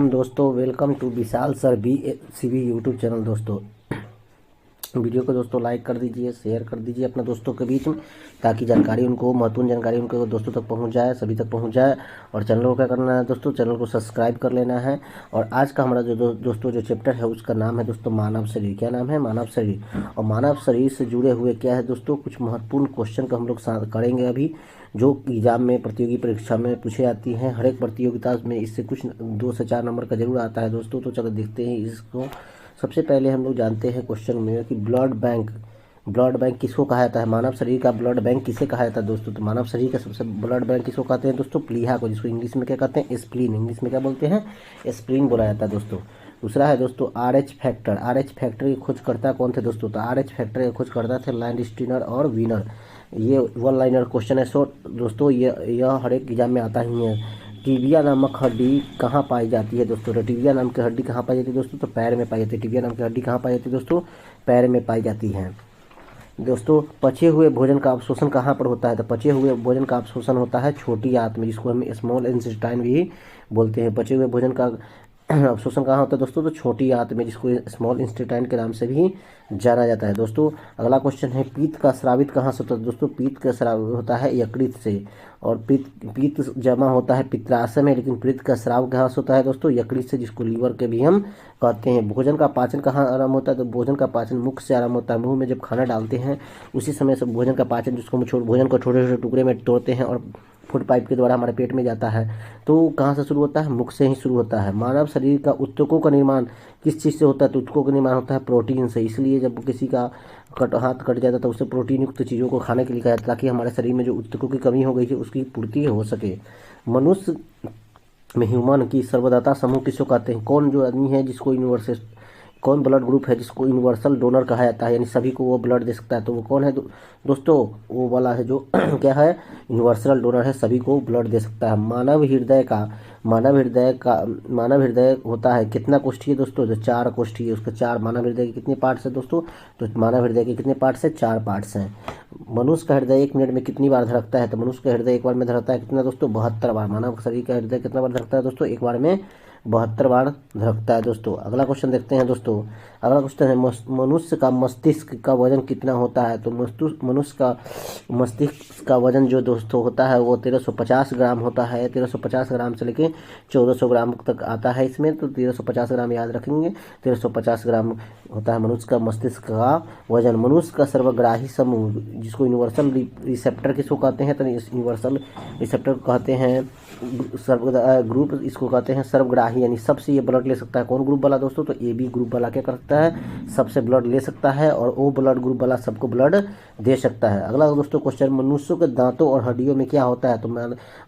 Welcome to Vishal sir BCB YouTube channel. दोस्तों video को दोस्तों लाइक कर दीजिए, शेयर कर दीजिए अपने दोस्तों के बीच में, ताकि जानकारी उनको महत्वपूर्ण जानकारी उनके दोस्तों तक पहुंच जाए, सभी तक पहुंच जाए। और चैनल को क्या करना है दोस्तों, चैनल को सब्सक्राइब कर लेना है। और आज का हमारा दोस्तों जो चैप्टर है उसका नाम है दोस्तों मानव शरीर। क्या नाम है? मानव शरीर। और मानव शरीर से जुड़े हुए क्या है दोस्तों, कुछ महत्वपूर्ण क्वेश्चन का हम लोग करेंगे अभी, जो एग्जाम में प्रतियोगी परीक्षा में पूछे जाती हैं। हर एक प्रतियोगिता में इससे कुछ 2 से 4 नंबर का जरूर आता है दोस्तों। तो चलो देखते हैं इसको। सबसे पहले हम लोग जानते हैं क्वेश्चन में कि ब्लड बैंक किसको कहा जाता है? मानव शरीर का ब्लड बैंक किसे कहा जाता है दोस्तों? तो मानव शरीर का सबसे ब्लड बैंक किसको कहते हैं दोस्तों? प्लीहा को, जिसको इंग्लिश में क्या कहते हैं? स्प्लीन। इंग्लिश में क्या बोलते हैं? स्प्लीन बोला जाता है दोस्तों। दूसरा है दोस्तों RH फैक्टर। RH फैक्टर की खोजकर्ता कौन थे दोस्तों? तो RH फैक्टर के खोजकर्ता थे लैंडस्टीनर और वीनर। ये वन लाइनर क्वेश्चन है। सो दोस्तों यह हर एक एग्जाम में आता ही है। टिबिया नामक हड्डी कहाँ पाई जाती है दोस्तों? तो टिबिया नाम की हड्डी कहाँ पाई जाती है दोस्तों? तो पैर में पाई जाती है। टिबिया नाम की हड्डी कहाँ पाई जाती है दोस्तों? पैर में पाई जाती है दोस्तों। पचे हुए भोजन का अवशोषण कहाँ पर होता है? तो पचे हुए भोजन का अवशोषण होता है छोटी आंत में, जिसको हम स्मॉल इंटेस्टाइन भी बोलते हैं। पचे हुए भोजन का अवशोषण कहाँ होता है दोस्तों? तो छोटी आंत में, जिसको स्मॉल इंटेस्टाइन के नाम से भी जाना जाता है दोस्तों। अगला क्वेश्चन है पित्त का स्रावित कहाँ से होता है दोस्तों? पित्त का स्राव होता है यकृत से। और पित्त जमा होता है पित्ताशय में, लेकिन पित्त का स्राव कहाँ से होता है दोस्तों? यकृत से, जिसको लीवर के भी हम कहते हैं। भोजन का पाचन कहाँ आराम होता है? तो भोजन का पाचन मुख से आराम होता है। मुंह में जब खाना डालते हैं उसी समय से भोजन का पाचन, जिसको हम भोजन को छोटे छोटे टुकड़े में तोड़ते हैं और फूड पाइप के द्वारा हमारे पेट में जाता है, तो कहाँ से शुरू होता है? मुख से ही शुरू होता है। मानव शरीर का ऊतकों का निर्माण किस चीज़ से होता है? तो ऊतकों का निर्माण होता है प्रोटीन से। इसलिए जब किसी का हाथ कट जाता है तो उसे प्रोटीन युक्त चीज़ों को खाने के लिए कहा जाता है, ताकि हमारे शरीर में जो ऊतकों की कमी हो गई है उसकी पूर्ति हो सके। मनुष्य में ह्यूमन की सर्वदाता समूह किसको कहते हैं? कौन जो आदमी है जिसको यूनिवर्सल, कौन ब्लड ग्रुप है जिसको यूनिवर्सल डोनर कहा जाता है, यानी सभी को वो ब्लड दे सकता है? तो वो कौन है दोस्तों? वो वाला है जो क्या है, यूनिवर्सल डोनर है, सभी को ब्लड दे सकता है। मानव हृदय होता है कितना कोष्ठीय दोस्तों? तो 4 कोष्ठीय। उसके 4 मानव हृदय के कितने पार्ट्स हैं दोस्तों? तो मानव हृदय के कितने पार्ट्स हैं? 4 पार्ट्स हैं। मनुष्य का हृदय 1 मिनट में कितनी बार धड़कता है? तो मनुष्य का हृदय एक बार में धड़कता है कितना दोस्तों? 72 बार। मानव शरीर का हृदय कितना बार धड़कता है दोस्तों? एक बार में 72 बार धड़कता है दोस्तों। अगला क्वेश्चन देखते हैं दोस्तों। अगला क्वेश्चन है मनुष्य का मस्तिष्क का वजन कितना होता है? तो मनुष्य का मस्तिष्क का वजन जो दोस्तों होता है वो 1350 ग्राम होता है। 1350 ग्राम से लेके 1400 ग्राम तक आता है इसमें, तो 1350 ग्राम याद रखेंगे। 1350 ग्राम होता है मनुष्य का मस्तिष्क का वजन। मनुष्य का सर्वग्राही समूह, जिसको यूनिवर्सल रिसेप्टर किसको कहते हैं? तो यूनिवर्सल रिसेप्टर को कहते हैं ग्रुप, इसको कहते हैं सर्वग्राही, यानी सबसे ये ब्लड ले सकता है। कौन ग्रुप वाला दोस्तों? तो AB ग्रुप वाला क्या करता है? सबसे ब्लड ले सकता है। और O ब्लड ग्रुप वाला सबको ब्लड दे सकता है। अगला दोस्तों क्वेश्चन, मनुष्य के दांतों और हड्डियों में क्या होता है? तो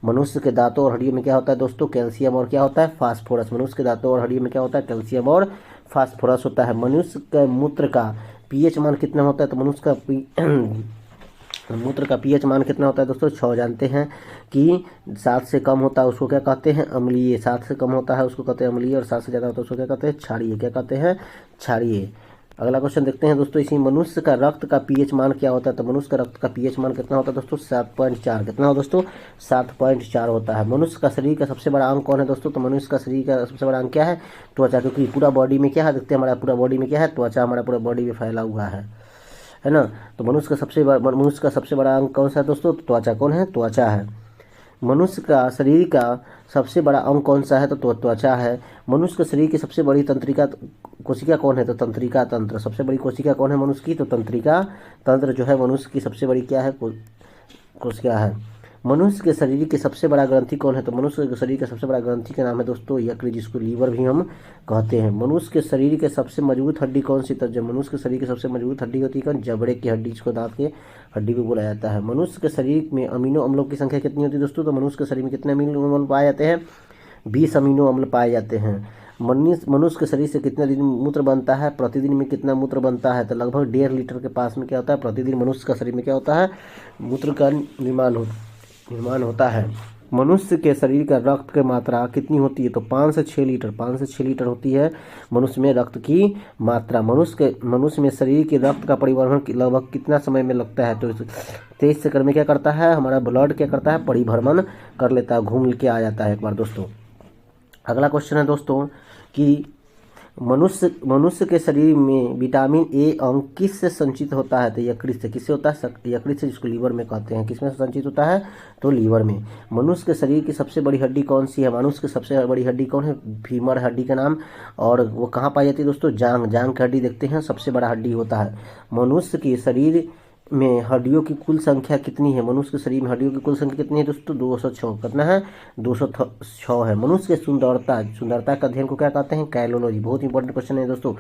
मनुष्य के दांतों और हड्डियों में क्या होता है दोस्तों? कैल्शियम और क्या होता है? फास्फोरस। मनुष्य के दांतों और हड्डियों में क्या होता है? कैल्शियम और फास्फोरस होता है। मनुष्य के मूत्र का pH मान कितना होता है? तो मनुष्य का मूत्र का pH मान कितना होता है दोस्तों? 6। जानते हैं कि 7 से कम होता है उसको क्या कहते हैं? अम्लीय। 7 से कम होता है उसको कहते हैं अम्लीय, और 7 से ज़्यादा होता है उसको क्या कहते हैं? क्षारीय। क्या कहते हैं? क्षारीय। अगला क्वेश्चन देखते हैं दोस्तों। इसी मनुष्य का रक्त का pH मान क्या होता है? तो मनुष्य का रक्त का pH मान कितना होता है दोस्तों? 7.4। कितना हो दोस्तों? 7.4 होता है। मनुष्य का शरीर का सबसे बड़ा अंग कौन है दोस्तों? तो मनुष्य का शरीर का सबसे बड़ा अंग क्या है? त्वचा। क्योंकि पूरा बॉडी में क्या है, देखते हैं हमारा पूरा बॉडी में क्या है? त्वचा हमारा पूरा बॉडी में फैला हुआ है ना। तो मनुष्य का सबसे बड़ा अंग कौन सा है दोस्तों? त्वचा। कौन है? त्वचा है। मनुष्य का शरीर का सबसे बड़ा अंग कौन सा है? तो त्वचा है। मनुष्य के शरीर की सबसे बड़ी तंत्रिका कोशिका कौन है? तो तंत्रिका तंत्र। सबसे बड़ी कोशिका कौन है मनुष्य की? तो तंत्रिका तंत्र जो है मनुष्य की सबसे बड़ी क्या है? कोशिका है। मनुष्य के शरीर की सबसे बड़ा ग्रंथि कौन है? तो मनुष्य के शरीर का सबसे बड़ा ग्रंथि का नाम है दोस्तों यकृत, जिसको लीवर भी हम कहते हैं। मनुष्य के शरीर के सबसे मजबूत हड्डी कौन सी? तो जब मनुष्य के शरीर की सबसे मजबूत हड्डी होती है कौन? जबड़े की हड्डी, जिसको दांत के हड्डी भी बोला जाता है। मनुष्य के शरीर में अमीनो अम्लों की संख्या कितनी होती है दोस्तों? तो मनुष्य के शरीर में कितने अमीनो अम्ल पाए जाते हैं? 20 अमीनो अम्ल पाए जाते हैं। मनुष्य के शरीर से कितने दिन मूत्र बनता है? प्रतिदिन में कितना मूत्र बनता है? तो लगभग 1.5 लीटर के पास में क्या होता है? प्रतिदिन मनुष्य का शरीर में क्या होता है? मूत्र का निर्माण होता है। मनुष्य के शरीर का रक्त की मात्रा कितनी होती है? तो 5 से 6 लीटर होती है मनुष्य में रक्त की मात्रा। मनुष्य में शरीर के रक्त का परिवहन लगभग कितना समय में लगता है? तो 23 सेकंड में क्या करता है? हमारा ब्लड क्या करता है? परिभ्रमण कर लेता है, घूम के आ जाता है एक बार दोस्तों। अगला क्वेश्चन है दोस्तों कि मनुष्य के शरीर में विटामिन ए अंग किस से संचित होता है? तो यकृत से। किससे होता है? यकृत से, जिसको लीवर में कहते हैं। किसमें संचित होता है? तो लीवर में। मनुष्य के शरीर की सबसे बड़ी हड्डी कौन सी है? मनुष्य की सबसे बड़ी हड्डी कौन है? फीमर हड्डी का नाम। और वो कहाँ पाई जाती है दोस्तों? जांग की हड्डी देखते हैं, सबसे बड़ा हड्डी होता है। मनुष्य के शरीर में हड्डियों की कुल संख्या कितनी है? मनुष्य के शरीर में हड्डियों की कुल संख्या कितनी है दोस्तों? 206। कितना है? 206 है। मनुष्य के सुंदरता का अध्ययन को क्या कहते हैं? कैलोलॉजी। बहुत इंपॉर्टेंट क्वेश्चन है दोस्तों।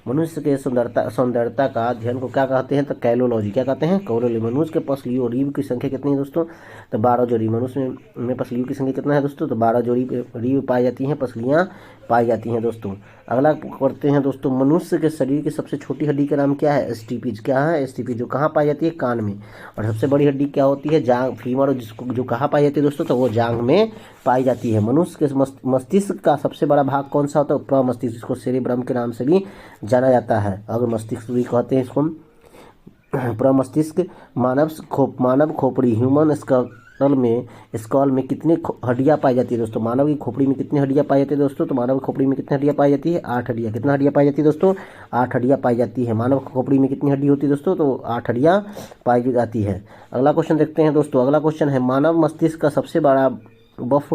मनुष्य के सौंदर्यता का अध्ययन को क्या कहते हैं? तो कैलोलॉजी। क्या कहते हैं? कैलोलॉजी। मनुष्य के पसलियों रीढ़ की संख्या कितनी है दोस्तों? तो 12 जोड़ी। मनुष्य में पसलियों की संख्या कितना है दोस्तों? तो 12 जोड़ी रीढ़ पाई जाती हैं, पसलियाँ पाई जाती हैं दोस्तों। अगला करते हैं दोस्तों, मनुष्य के शरीर की सबसे छोटी हड्डी का नाम क्या है? स्टीपीज। क्या है? स्टीपीज। जो कहाँ पाई जाती है? कान में। और सबसे बड़ी हड्डी क्या होती है? जांग, फीमर। जिसको जो कहाँ पाई जाती है दोस्तों? तो वो जांग में पाई जाती है। मनुष्य के मस्तिष्क का सबसे बड़ा भाग कौन सा होता है? प्रमस्तिष्क, जिसको सेरेब्रम के नाम से भी जाना जाता है। अगर मस्तिष्क भी कहते हैं इसको प्रमस्तिष्क। मानव खोपड़ी, ह्यूमन स्कल में कितनी हड्डियाँ पाई जाती है दोस्तों? मानव की खोपड़ी में कितनी हड्डियाँ पाई जाती है दोस्तों? तो मानव की खोपड़ी में कितनी हड्डियाँ पाई जाती है? 8 हड्डियाँ। कितना हड्डियाँ पाई जाती है दोस्तों? 8 हड्डियाँ पाई जाती है। मानव की खोपड़ी में कितनी हड्डी होती है दोस्तों? तो 8 हड्डियाँ पाई जाती है। अगला क्वेश्चन देखते हैं दोस्तों। अगला क्वेश्चन है, मानव मस्तिष्क का सबसे बड़ा बफ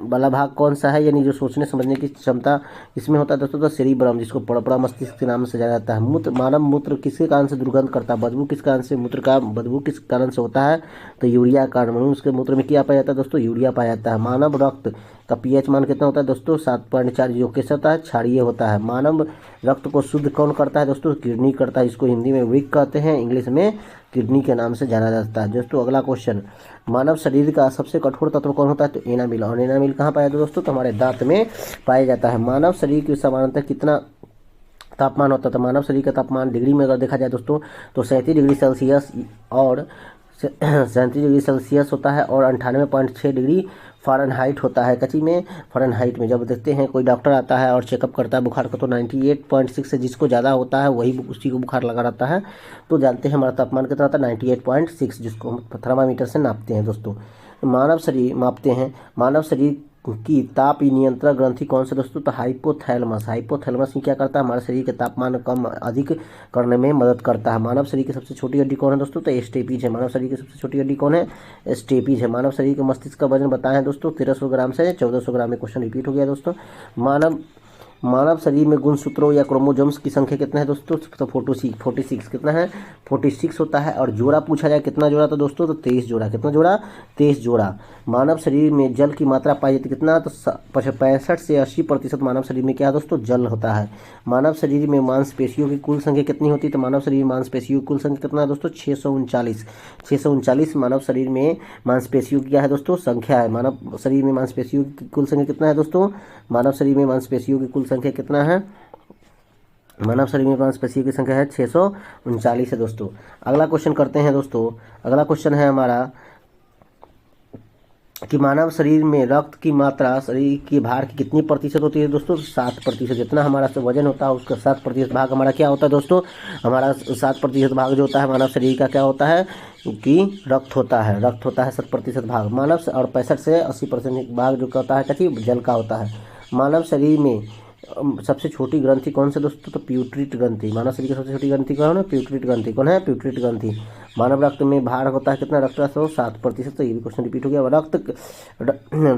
वाला भाग कौन सा है? यानी जो सोचने समझने की क्षमता इसमें होता है दोस्तों? तो सेरिब्रम, जिसको बड़ा मस्तिष्क के नाम से जाना जाता है। मानव मूत्र किसके कारण से दुर्गंध करता है? बदबू किस कारण से? मूत्र का बदबू किस कारण से होता है? तो यूरिया कारण। मनुष्य के मूत्र में क्या पाया जाता है दोस्तों? यूरिया पाया जाता है। मानव रक्त का पीएच मान कितना होता है दोस्तों? 7.4। जो कैसे होता है? क्षारीय होता है। मानव रक्त को शुद्ध कौन करता है दोस्तों? किडनी करता है, जिसको हिंदी में वृक्क कहते हैं, इंग्लिश में किडनी के नाम से जाना जाता है दोस्तों। अगला क्वेश्चन, मानव शरीर का सबसे कठोर तत्व कौन होता है? तो एनामिल। और एनामिल कहाँ पाया जाता है दोस्तों? तो हमारे दांत में पाया जाता है। मानव शरीर की सामान्यतः कितना तापमान होता है? तो मानव शरीर का तापमान डिग्री में अगर देखा जाए दोस्तों तो 37 डिग्री सेल्सियस और 37 डिग्री सेल्सियस होता है और 98.6 डिग्री फ़ारेनहाइट होता है। कच्ची में फ़ारेनहाइट में जब देखते हैं कोई डॉक्टर आता है और चेकअप करता है बुखार का, तो 98.6 से जिसको ज़्यादा होता है वही उसी को बुखार लगा रहता है। तो जानते हैं हमारा तापमान कितना होता है? 98.6, जिसको हम थर्मामीटर से नापते हैं दोस्तों। मानव शरीर मापते हैं। मानव शरीर की ताप नियंत्रण ग्रंथि कौन सा दोस्तों? तो हाइपोथैलेमस। हाइपोथैलेमस ही क्या करता है? हमारे शरीर के तापमान कम अधिक करने में मदद करता है। मानव शरीर की सबसे छोटी हड्डी कौन है दोस्तों? तो स्टेपीज है। मानव शरीर की सबसे छोटी हड्डी कौन है? स्टेपीज है। मानव शरीर के मस्तिष्क का वजन बताएं दोस्तों? 1300 ग्राम से 1400 ग्राम में। क्वेश्चन रिपीट हो गया दोस्तों। मानव शरीर में गुणसूत्रों या क्रोमोसोम्स की संख्या कितना है दोस्तों? तो 46। कितना है? 46 होता है। और जोड़ा पूछा जाए कितना जोड़ा? तो दोस्तों तो 23 जोड़ा। कितना जोड़ा? 23 जोड़ा। मानव शरीर में जल की मात्रा पाई जाती है कितना? तो 65 से 80% मानव शरीर में क्या है दोस्तों? जल होता है। मानव शरीर में मांसपेशियों की कुल संख्या कितनी होती है? तो मानव शरीर में मांसपेशियों की कुल संख्या कितना है दोस्तों? 639। 639 मानव शरीर में मांसपेशियों की क्या है दोस्तों? संख्या है। मानव शरीर में मांसपेशियों की कुल संख्या कितना है दोस्तों? मानव शरीर में मांसपेशियों की कुल संख्या कितना है? मानव शरीर में मांसपेशियों की संख्या है 639 है दोस्तों। अगला क्वेश्चन करते हैं दोस्तों। अगला क्वेश्चन है हमारा कि मानव शरीर में रक्त की मात्रा शरीर के भार की कितनी प्रतिशत होती है दोस्तों? 7%। जितना हमारा वजन होता है उसका 7% भाग हमारा क्या होता है दोस्तों? हमारा 7% भाग जो होता है मानव शरीर का क्या होता है? कि रक्त होता है। 7% भाग मानव से। और 65 से 80% भाग जो होता है कथी? जल का होता है। मानव शरीर में सबसे छोटी ग्रंथि कौन सा दोस्तों? तो प्यूटरिट ग्रंथि। मानव शरीर की सबसे छोटी ग्रंथि कौन है? प्यूटरिट ग्रंथि। कौन है? प्यूटरिट ग्रंथि। मानव रक्त में भार होता है कितना? रक्त का 7%। तो ये भी क्वेश्चन रिपीट हो गया।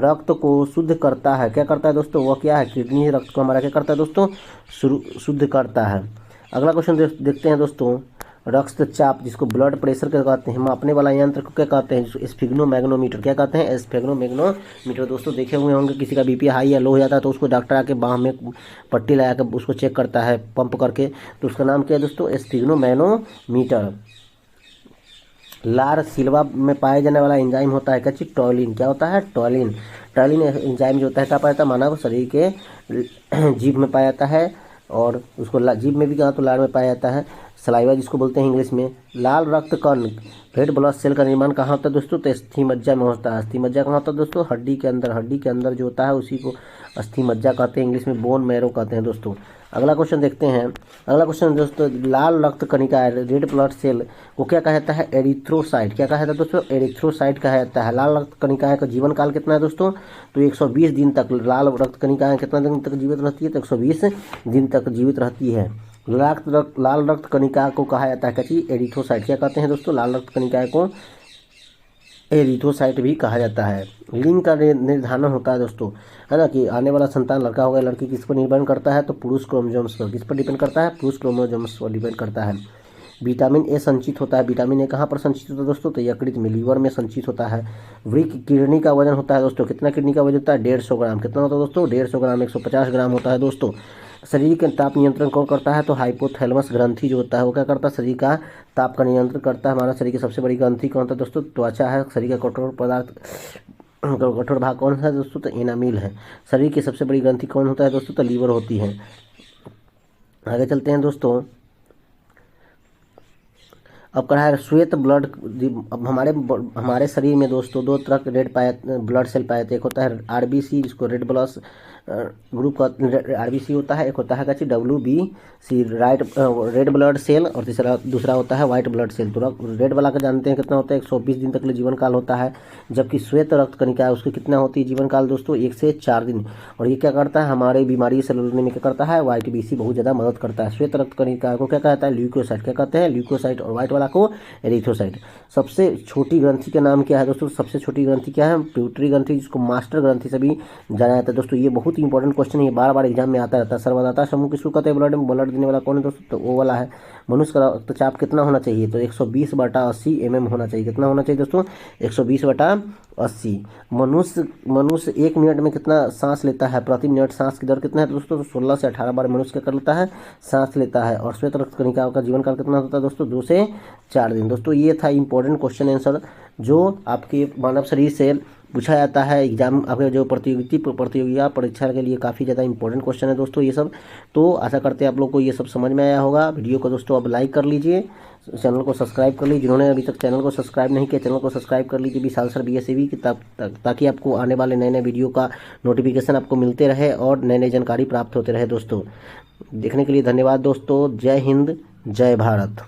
रक्त को शुद्ध करता है, क्या करता है दोस्तों? वो क्या है? किडनी रक्त को हमारा क्या करता है दोस्तों? शुद्ध करता है। अगला क्वेश्चन देखते हैं दोस्तों। रक्तचाप, जिसको ब्लड प्रेशर क्या कहते हैं, मापने वाला यंत्र को क्या कहते हैं? स्फिग्नोमैग्नोमीटर। क्या कहते हैं? स्फिग्नोमैग्नोमीटर। दोस्तों देखे हुए होंगे किसी का बीपी हाई या लो हो जाता है तो उसको डॉक्टर आके बाह में पट्टी लगा के उसको चेक करता है पंप करके, तो उसका नाम क्या है दोस्तों? स्फिग्नोमैग्नोमीटर। लार सिल्वा में पाए जाने वाला एंजाइम होता है क्या चीज? टॉलिन। क्या होता है? टॉलिन। टॉलिन एंजाइम जो होता है क्या पाया जाता है? मानव शरीर के जीभ में पाया जाता है और उसको जीभ में भी कहा तो लार में पाया जाता है। सलाइवा जिसको बोलते हैं इंग्लिश में। लाल रक्त कण रेड ब्लड सेल का निर्माण कहाँ होता है दोस्तों? तो अस्थि मज्जा में होता है। अस्थि मज्जा कहाँ होता है दोस्तों? हड्डी के अंदर। हड्डी के अंदर जो होता है उसी को अस्थि मज्जा कहते हैं, इंग्लिश में बोन मैरो कहते हैं दोस्तों। अगला क्वेश्चन देखते हैं। अगला क्वेश्चन दोस्तों, लाल रक्त कणिका रेड ब्लड सेल को क्या कहा जाता है? एरिथ्रोसाइट। क्या कहा जाता है दोस्तों? एरिथ्रोसाइट कहा जाता है। लाल रक्त कणिकाएं का जीवन काल कितना है दोस्तों? तो 120 दिन तक लाल रक्त कणिकाएं कितना दिन तक जीवित रहती है? तो 120 दिन तक जीवित रहती है। लाल रक्त कणिका को कहा जाता है क्या? एरिथ्रोसाइट। क्या कहते हैं दोस्तों? लाल रक्त कणिकाएं को एरिथ्रोसाइट भी कहा जाता है। लिंग का निर्धारण होता है दोस्तों, है ना, कि आने वाला संतान लड़का होगा लड़की, किस पर निर्भर करता है? तो पुरुष क्रोमोसोम्स पर। किस पर डिपेंड करता है? पुरुष क्रोमोसोम्स पर डिपेंड करता है। विटामिन ए संचित होता है। विटामिन ए कहाँ पर संचित होता है दोस्तों? तो यकृत में, लीवर में संचित होता है। वृक्क किडनी का वजन होता है दोस्तों, कितना किडनी का वजन होता है? 150 ग्राम। कितना होता है दोस्तों? 150 ग्राम, 150 ग्राम होता है दोस्तों। शरीर के ताप नियंत्रण कौन करता है? तो हाइपोथैलेमस ग्रंथि जो होता है वो क्या करता है? शरीर का ताप का नियंत्रण करता है। हमारा शरीर की सबसे बड़ी ग्रंथि कौन होता है दोस्तों? त्वचा है। शरीर का कठोर भाग कौन सा है दोस्तों? तो एनामिल है। शरीर की सबसे बड़ी ग्रंथि कौन होता है दोस्तों? तो लीवर होती है। आगे चलते हैं दोस्तों। अब कहा है श्वेत ब्लड। अब हमारे शरीर में दोस्तों दो तरह के रेड ब्लड सेल पाए जाते हैं। एक होता है आरबीसी, जिसको रेड ब्लड ग्रुप का आरबीसी होता है। एक होता है क्या? WBC रेड ब्लड सेल, और दूसरा होता है व्हाइट ब्लड सेल। तो रेड वाला का जानते हैं कितना होता है? 120 दिन तक जीवन काल होता है। जबकि श्वेत रक्त कणिका है उसकी कितना होती है जीवन काल दोस्तों? 1 से 4 दिन। और ये क्या करता है? हमारे बीमारी से लड़ने में क्या करता है? व्हाइट बीसी बहुत ज़्यादा मदद करता है। श्वेत रक्त कणिका को क्या कहता है? ल्यूकोसाइट। क्या कहते हैं? ल्यूकोसाइट। और व्हाइट वाला को एरिथ्रोसाइट। सबसे छोटी ग्रंथि का नाम क्या है दोस्तों? सबसे छोटी ग्रंथि क्या है? प्यूटरी ग्रंथि, जिसको मास्टर ग्रंथि से भी जाना जाता है दोस्तों। ये बहुत ही इंपॉर्टेंट क्वेश्चन है, ये बार बार एग्जाम में आता रहता है। सर्वदाता समूह किसको कहते हैं? ब्लड देने वाला कौन है दोस्तों? तो वो वाला है। मनुष्य का रक्तचाप कितना होना चाहिए? तो 120/80 mm होना चाहिए। कितना होना चाहिए दोस्तों? 120/80। मनुष्य 1 मिनट में कितना सांस लेता है? प्रति मिनट सांस की दर कितना है दोस्तों? तो 16 से 18 बार मनुष्य क्या कर लेता है? सांस लेता है। और श्वेत रक्त कणिका का जीवन काल कितना होता है दोस्तों? 2 से 4 दिन। दोस्तों ये था इंपॉर्टेंट क्वेश्चन आंसर जो आपके मानव शरीर से पूछा जाता है एग्जाम, आपके जो प्रतियोगिता परीक्षा के लिए काफ़ी ज़्यादा इंपॉर्टेंट क्वेश्चन है दोस्तों ये सब। तो आशा करते हैं आप लोग को ये सब समझ में आया होगा। वीडियो को दोस्तों अब लाइक कर लीजिए, चैनल को सब्सक्राइब कर लीजिए। जिन्होंने अभी तक चैनल को सब्सक्राइब नहीं किया, चैनल को सब्सक्राइब कर लीजिए विशाल सर BSAV की, ताकि आपको आने वाले नए नए वीडियो का नोटिफिकेशन आपको मिलते रहे और नई नई जानकारी प्राप्त होते रहे दोस्तों। देखने के लिए धन्यवाद दोस्तों। जय हिंद, जय भारत।